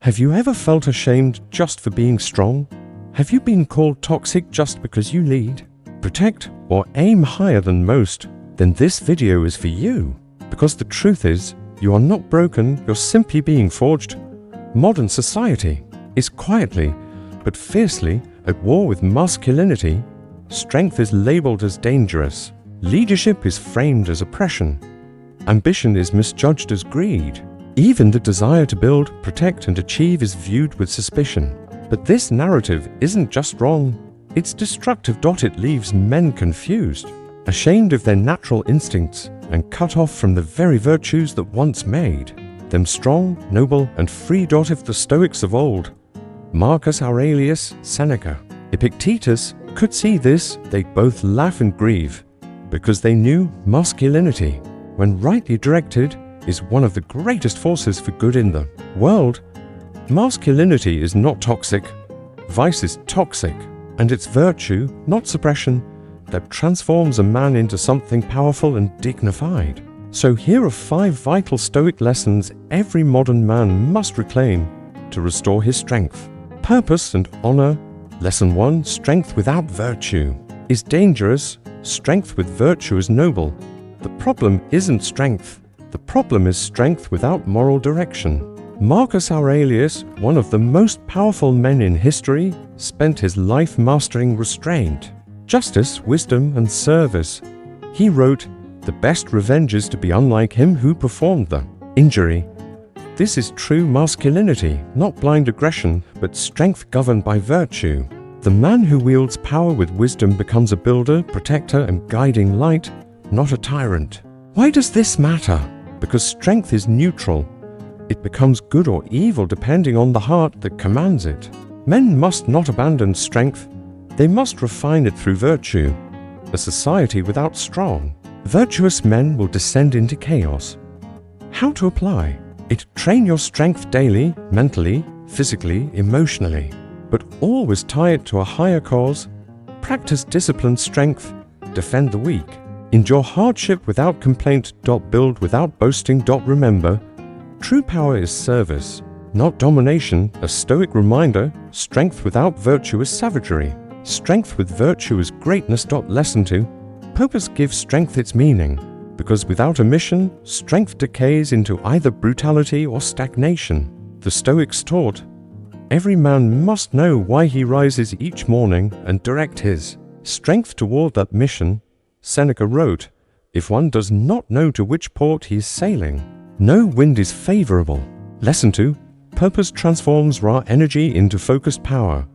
Have you ever felt ashamed just for being strong? Have you been called toxic just because you lead, protect, or aim higher than most? Then this video is for you. Because the truth is, you are not broken, you're simply being forged. Modern society is quietly, but fiercely, at war with masculinity. Strength is labeled as dangerous. Leadership is framed as oppression. Ambition is misjudged as greed. Even the desire to build, protect, and achieve is viewed with suspicion. But this narrative isn't just wrong, it's destructive. It leaves men confused, ashamed of their natural instincts, and cut off from the very virtues that once made them strong, noble, and free. If the Stoics of old, Marcus Aurelius, Seneca, Epictetus, could see this, they'd both laugh and grieve, because they knew masculinity, when rightly directed, is one of the greatest forces for good in the world. Masculinity is not toxic. Vice is toxic, and it's virtue, not suppression, that transforms a man into something powerful and dignified. So here are 5 vital Stoic lessons every modern man must reclaim to restore his strength, purpose, and honor. Lesson 1. Strength without virtue is dangerous. Strength with virtue is noble. The problem isn't strength. The problem is strength without moral direction. Marcus Aurelius, one of the most powerful men in history, spent his life mastering restraint, justice, wisdom, and service. He wrote, "The best revenge is to be unlike him who performed the injury." This is true masculinity, not blind aggression, but strength governed by virtue. The man who wields power with wisdom becomes a builder, protector, and guiding light, not a tyrant. Why does this matter? Because strength is neutral. It becomes good or evil depending on the heart that commands it. Men must not abandon strength. They must refine it through virtue. A society without strong, virtuous men will descend into chaos. How to apply it? Train your strength daily, mentally, physically, emotionally, but always tie it to a higher cause. Practice disciplined strength. Defend the weak. Endure hardship without complaint. Build without boasting. Remember, true power is service, not domination. A Stoic reminder, strength without virtue is savagery. Strength with virtue is greatness. Lesson 2. Purpose gives strength its meaning, because without a mission, strength decays into either brutality or stagnation. The Stoics taught, every man must know why he rises each morning and direct his strength toward that mission. Seneca wrote, if one does not know to which port he is sailing, no wind is favorable. Lesson 2. Purpose transforms raw energy into focused power.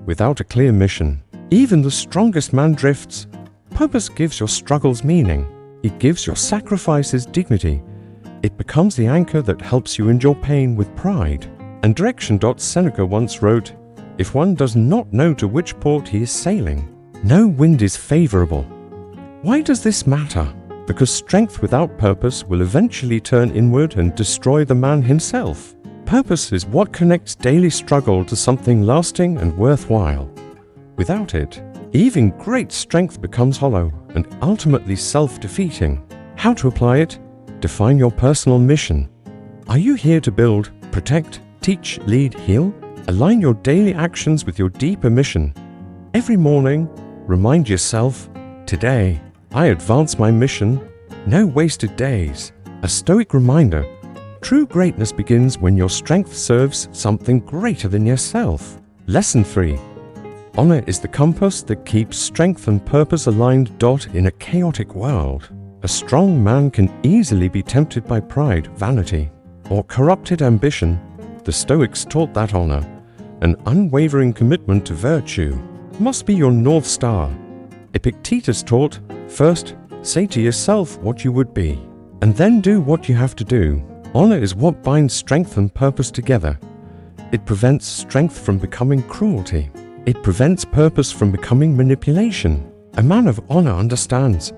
Without a clear mission, even the strongest man drifts. Purpose gives your struggles meaning. It gives your sacrifices dignity. It becomes the anchor that helps you endure pain with pride and direction. Seneca once wrote, if one does not know to which port he is sailing, no wind is favorable. Why does this matter? Because strength without purpose will eventually turn inward and destroy the man himself. Purpose is what connects daily struggle to something lasting and worthwhile. Without it, even great strength becomes hollow and ultimately self-defeating. How to apply it? Define your personal mission. Are you here to build, protect, teach, lead, heal? Align your daily actions with your deeper mission. Every morning, remind yourself, today, I advance my mission. No wasted days. A Stoic reminder. True greatness begins when your strength serves something greater than yourself. Lesson 3. Honor is the compass that keeps strength and purpose aligned. In a chaotic world, a strong man can easily be tempted by pride, vanity, or corrupted ambition. The Stoics taught that honor, an unwavering commitment to virtue, must be your North Star. Epictetus taught, first, say to yourself what you would be, and then do what you have to do. Honor is what binds strength and purpose together. It prevents strength from becoming cruelty. It prevents purpose from becoming manipulation. A man of honor understands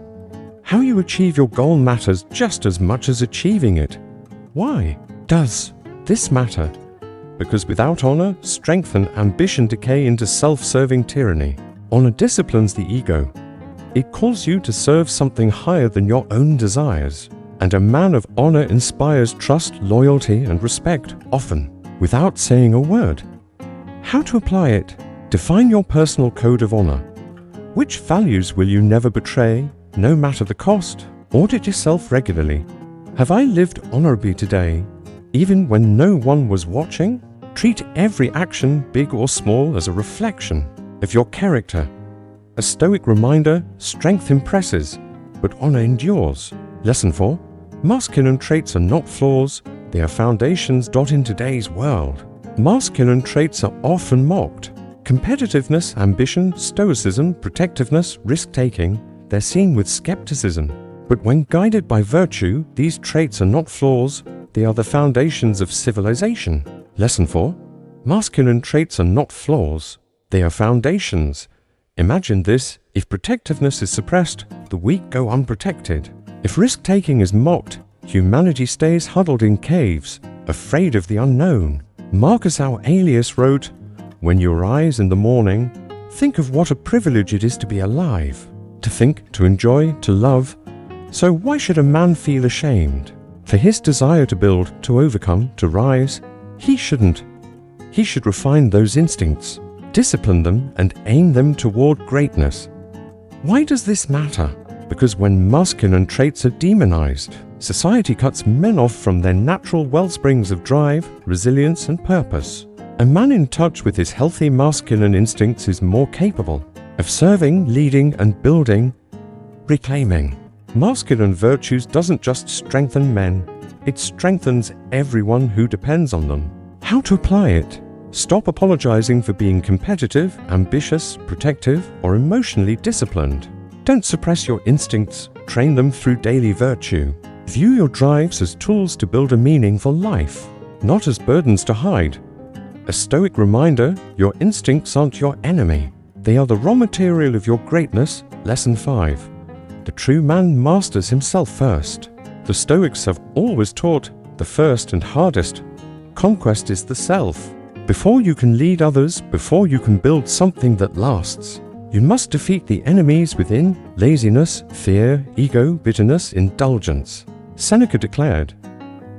how you achieve your goal matters just as much as achieving it. Why does this matter? Because without honor, strength and ambition decay into self-serving tyranny. Honor disciplines the ego. It calls you to serve something higher than your own desires. And a man of honor inspires trust, loyalty, and respect, often without saying a word. How to apply it? Define your personal code of honor. Which values will you never betray, no matter the cost? Audit yourself regularly. Have I lived honorably today, even when no one was watching? Treat every action, big or small, as a reflection of your character. A Stoic reminder: strength impresses, but honor endures. Lesson 4. Masculine traits are not flaws, they are foundations. In today's world, masculine traits are often mocked. Competitiveness, ambition, stoicism, protectiveness, risk-taking, they're seen with skepticism. But when guided by virtue, these traits are not flaws, they are the foundations of civilization. Lesson 4. Masculine traits are not flaws, they are foundations. Imagine this: if protectiveness is suppressed, the weak go unprotected. If risk-taking is mocked, humanity stays huddled in caves, afraid of the unknown. Marcus Aurelius wrote, "When you rise in the morning, think of what a privilege it is to be alive, to think, to enjoy, to love. So why should a man feel ashamed? For his desire to build, to overcome, to rise, he shouldn't. He should refine those instincts, discipline them, and aim them toward greatness." Why does this matter? Because when masculine traits are demonized, society cuts men off from their natural wellsprings of drive, resilience, and purpose. A man in touch with his healthy masculine instincts is more capable of serving, leading, and building, reclaiming. Masculine virtues doesn't just strengthen men, it strengthens everyone who depends on them. How to apply it? Stop apologizing for being competitive, ambitious, protective, or emotionally disciplined. Don't suppress your instincts, train them through daily virtue. View your drives as tools to build a meaningful life, not as burdens to hide. A Stoic reminder: your instincts aren't your enemy. They are the raw material of your greatness. Lesson 5. The true man masters himself first. The Stoics have always taught the first and hardest conquest is the self. Before you can lead others, before you can build something that lasts, you must defeat the enemies within: laziness, fear, ego, bitterness, indulgence. Seneca declared,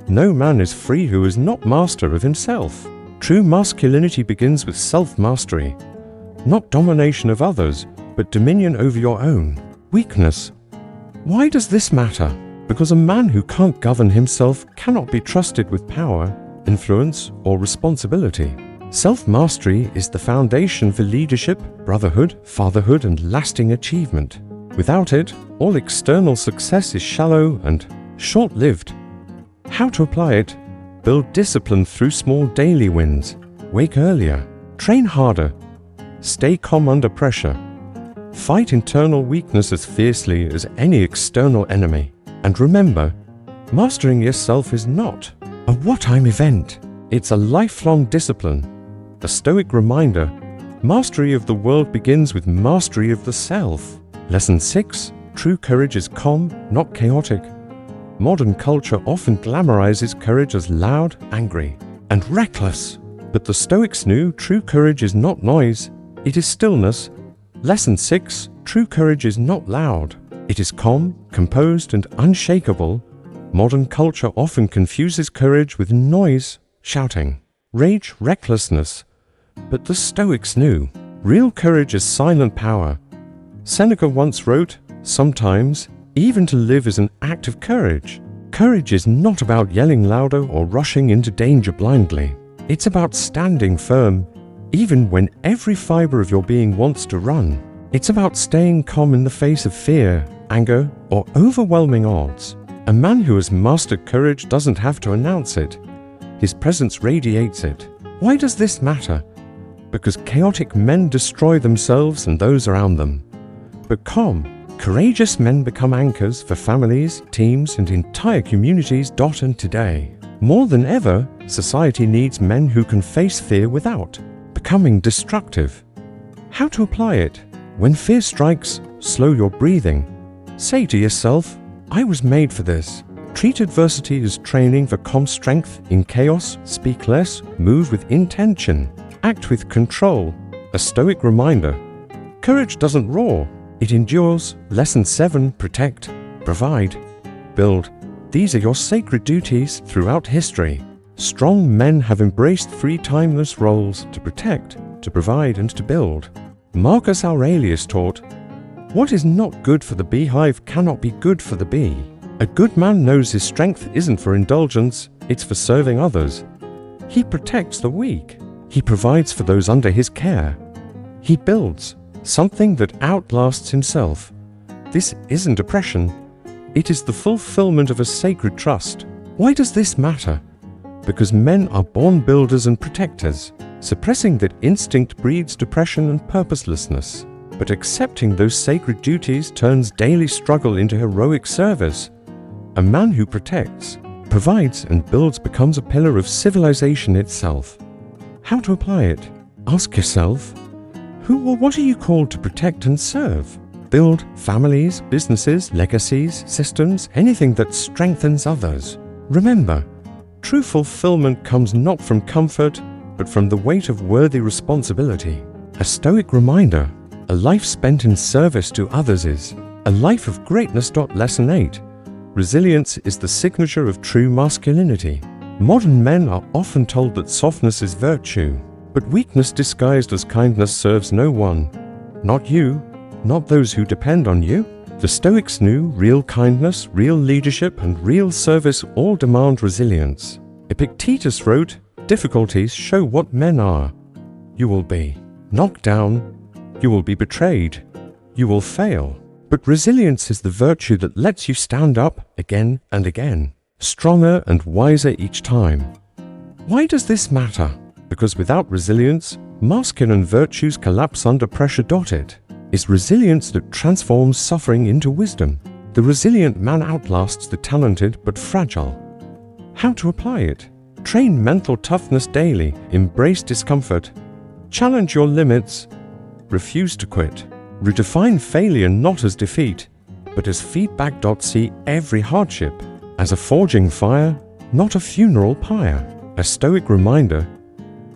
"No man is free who is not master of himself." True masculinity begins with self-mastery, not domination of others, but dominion over your own. Weakness. Why does this matter? Because a man who can't govern himself cannot be trusted with power, influence, or responsibility. Self-mastery is the foundation for leadership, brotherhood, fatherhood, and lasting achievement. Without it, all external success is shallow and short-lived. How to apply it? Build discipline through small daily wins. Wake earlier. Train harder. Stay calm under pressure. Fight internal weakness as fiercely as any external enemy. And remember, mastering yourself is not a one-time event. It's a lifelong discipline. A Stoic reminder: mastery of the world begins with mastery of the self. Lesson 6. True courage is calm, not chaotic. Modern culture often glamorizes courage as loud, angry, and reckless. But the Stoics knew true courage is not noise, it is stillness. Lesson 6. True courage is not loud. It is calm, composed, and unshakable. Modern culture often confuses courage with noise, shouting, rage, recklessness. But the Stoics knew real courage is silent power. Seneca once wrote, "Sometimes, even to live is an act of courage." Courage is not about yelling louder or rushing into danger blindly. It's about standing firm, even when every fiber of your being wants to run. It's about staying calm in the face of fear, anger, or overwhelming odds. A man who has mastered courage doesn't have to announce it. His presence radiates it. Why does this matter? Because chaotic men destroy themselves and those around them. But calm, courageous men become anchors for families, teams, and entire communities. And today, more than ever, society needs men who can face fear without becoming destructive. How to apply it? When fear strikes, slow your breathing. Say to yourself, "I was made for this." Treat adversity as training for calm strength in chaos. Speak less, move with intention, act with control. A Stoic reminder: courage doesn't roar, it endures. Lesson 7. Protect, provide, build. These are your sacred duties throughout history. Strong men have embraced three timeless roles: to protect, to provide, and to build. Marcus Aurelius taught, "What is not good for the beehive cannot be good for the bee." A good man knows his strength isn't for indulgence, it's for serving others. He protects the weak. He provides for those under his care. He builds something that outlasts himself. This isn't oppression. It is the fulfillment of a sacred trust. Why does this matter? Because men are born builders and protectors. Suppressing that instinct breeds depression and purposelessness. But accepting those sacred duties turns daily struggle into heroic service. A man who protects, provides, and builds becomes a pillar of civilization itself. How to apply it? Ask yourself, who or what are you called to protect and serve? Build families, businesses, legacies, systems, anything that strengthens others. Remember, true fulfillment comes not from comfort, but from the weight of worthy responsibility. A Stoic reminder, a life spent in service to others is a life of greatness. Lesson 8. Resilience is the signature of true masculinity. Modern men are often told that softness is virtue, but weakness disguised as kindness serves no one. Not you, not those who depend on you. The Stoics knew real kindness, real leadership, and real service all demand resilience. Epictetus wrote, "Difficulties show what men are. You will be knocked down, you will be betrayed, you will fail. But resilience is the virtue that lets you stand up again and again, stronger and wiser each time." Why does this matter? Because without resilience, masculine virtues collapse under pressure. It is resilience that transforms suffering into wisdom. The resilient man outlasts the talented but fragile. How to apply it? Train mental toughness daily, embrace discomfort, challenge your limits, refuse to quit. Redefine failure not as defeat, but as feedback. See every hardship as a forging fire, not a funeral pyre. A Stoic reminder,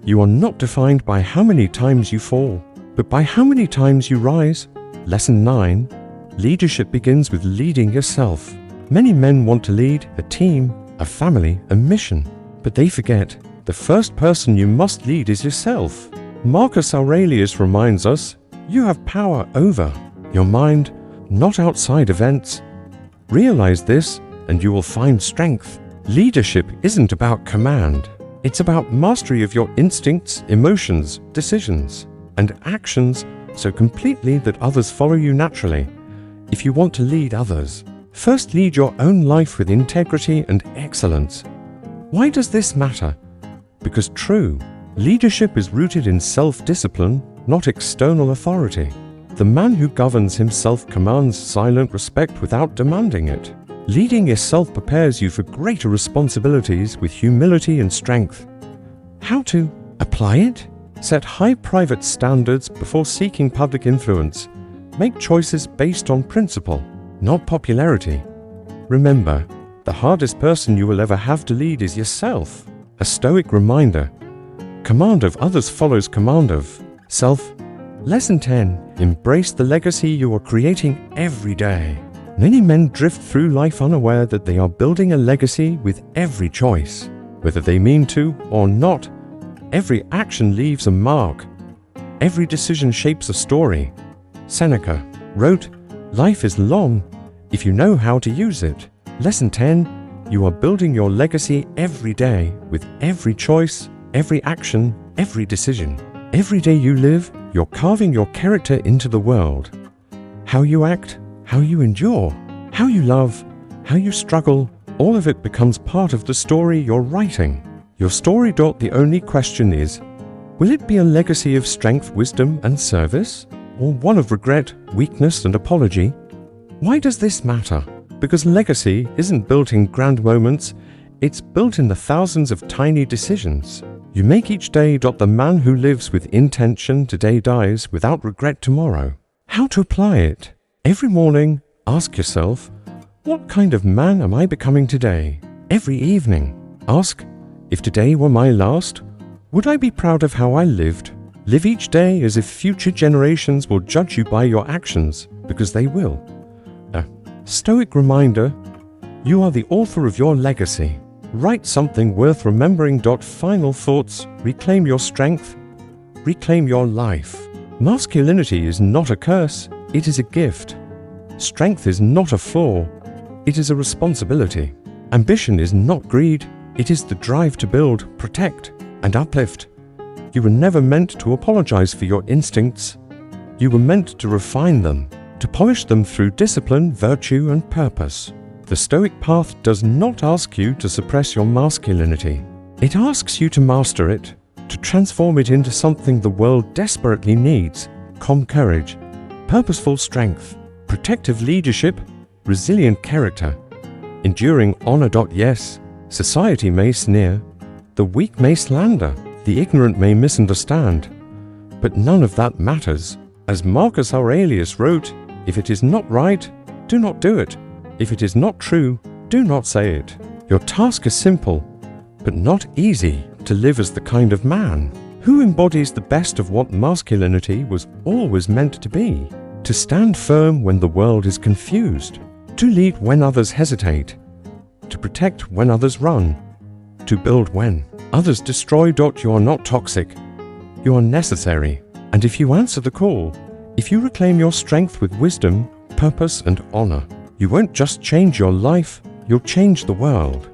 you are not defined by how many times you fall, but by how many times you rise. Lesson 9. Leadership begins with leading yourself. Many men want to lead a team, a family, a mission, but they forget the first person you must lead is yourself. Marcus Aurelius reminds us, you have power over your mind, not outside events. Realize this and you will find strength. Leadership isn't about command. It's about mastery of your instincts, emotions, decisions, and actions so completely that others follow you naturally. If you want to lead others, first lead your own life with integrity and excellence. Why does this matter? Because true leadership is rooted in self-discipline, not external authority. The man who governs himself commands silent respect without demanding it. Leading yourself prepares you for greater responsibilities with humility and strength. How to apply it? Set high private standards before seeking public influence. Make choices based on principle, not popularity. Remember, the hardest person you will ever have to lead is yourself. A Stoic reminder, command of others follows command of self. Lesson 10. Embrace the legacy you are creating every day. Many men drift through life unaware that they are building a legacy with every choice. Whether they mean to or not, every action leaves a mark. Every decision shapes a story. Seneca wrote, "Life is long if you know how to use it." Lesson 10. You are building your legacy every day with every choice, every action, every decision. Every day you live, you're carving your character into the world. How you act, how you endure, how you love, how you struggle, all of it becomes part of the story you're writing. Your story. The only question is, will it be a legacy of strength, wisdom, and service, or one of regret, weakness, and apology? Why does this matter? Because legacy isn't built in grand moments, it's built in the thousands of tiny decisions you make each day. The man who lives with intention today dies without regret tomorrow. How to apply it? Every morning, ask yourself, what kind of man am I becoming today? Every evening, ask, if today were my last, would I be proud of how I lived? Live each day as if future generations will judge you by your actions, because they will. A Stoic reminder, you are the author of your legacy. Write something worth remembering. Final thoughts. Reclaim your strength. Reclaim your life. Masculinity is not a curse, it is a gift. Strength is not a flaw, it is a responsibility. Ambition is not greed, it is the drive to build, protect, and uplift. You were never meant to apologize for your instincts. You were meant to refine them, to polish them through discipline, virtue, and purpose. The Stoic path does not ask you to suppress your masculinity. It asks you to master it, to transform it into something the world desperately needs: calm courage, purposeful strength, protective leadership, resilient character, enduring honor. Yes, society may sneer, the weak may slander, the ignorant may misunderstand, but none of that matters. As Marcus Aurelius wrote, if it is not right, do not do it. If it is not true, do not say it. Your task is simple, but not easy: to live as the kind of man who embodies the best of what masculinity was always meant to be. To stand firm when the world is confused. To lead when others hesitate. To protect when others run. To build when others destroy. You are not toxic. You are necessary. And if you answer the call, if you reclaim your strength with wisdom, purpose, and honor, you won't just change your life, you'll change the world.